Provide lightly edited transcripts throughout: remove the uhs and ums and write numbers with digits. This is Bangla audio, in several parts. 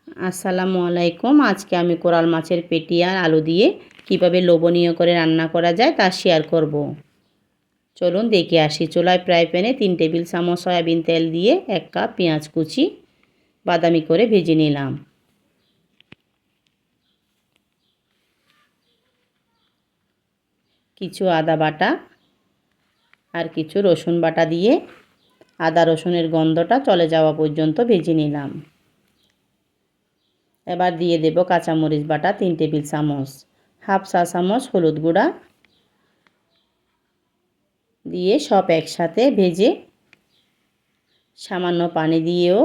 আসসালামু আলাইকুম। আজকে আমি কোরাল মাছের পেটি আর আলু দিয়ে কিভাবে লোভনীয় করে রান্না করা যায় তা শেয়ার করব। চলুন দেখে আসি। চুলায় ফ্রাই প্যানে 3 টেবিল চামচ সয়াবিন তেল দিয়ে 1 কাপ পেঁয়াজ কুচি বাদামি করে ভেজে নিলাম। কিছু আদা বাটা আর কিছু রসুন বাটা দিয়ে আদা রসুনের গন্ধটা চলে যাওয়া পর্যন্ত ভেজে নিলাম। এবার দিয়ে দেব কাঁচামরিচ বাটা 3 টেবিল চামচ, হাফ চা চামচ হলুদ গুঁড়া দিয়ে সব একসাথে ভেজে সামান্য পানি দিয়েও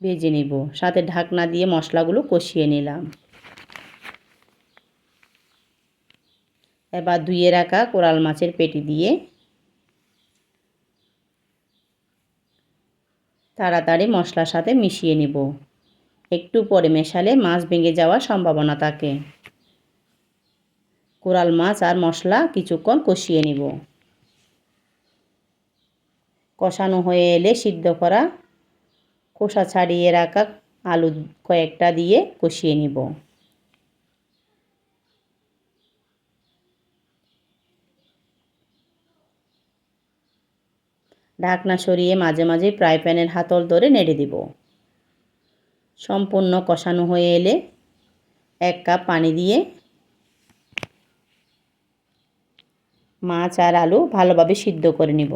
ভেজে নিব। সাথে ঢাকনা দিয়ে মশলাগুলো কষিয়ে নিলাম। এবার ধুয়ে রাখা কোরাল মাছের পেটি দিয়ে তাড়াতাড়ি মশলার সাথে মিশিয়ে নিব। একটু পরে মেশালে মাছ ভেঙে যাওয়ার সম্ভাবনা থাকে। কোরাল মাছ আর মশলা কিছুক্ষণ কষিয়ে নিব। কষানো হয়ে এলে সিদ্ধ করা খোসা ছাড়িয়ে রাখা আলু কয়েকটা দিয়ে কষিয়ে নিব। ঢাকনা সরিয়ে মাঝে মাঝে ফ্রাই প্যানের হাতল ধরে নেড়ে দিব। সম্পূর্ণ কষানো হয়ে এলে 1 কাপ পানি দিয়ে মাছ আর আলু ভালোভাবে সিদ্ধ করে নিব।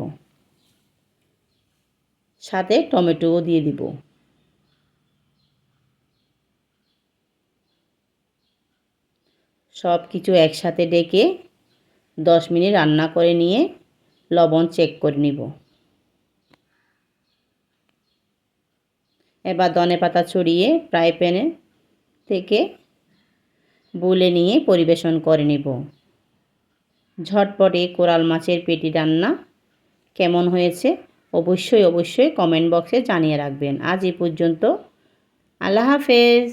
সাথে টমেটোও দিয়ে দিব। সব কিছু একসাথে ডেকে 10 মিনিট রান্না করে নিয়ে লবণ চেক করে নিব। এবার ধনেপাতা ছড়িয়ে ফ্রাই প্যানে থেকে বুলে নিয়ে পরিবেশন করে নিব। ঝটপটে কোরাল মাছের পেটি রান্না কেমন হয়েছে অবশ্যই কমেন্ট বক্সে জানিয়ে রাখবেন। আজ এই পর্যন্ত। আল্লাহ হাফেজ।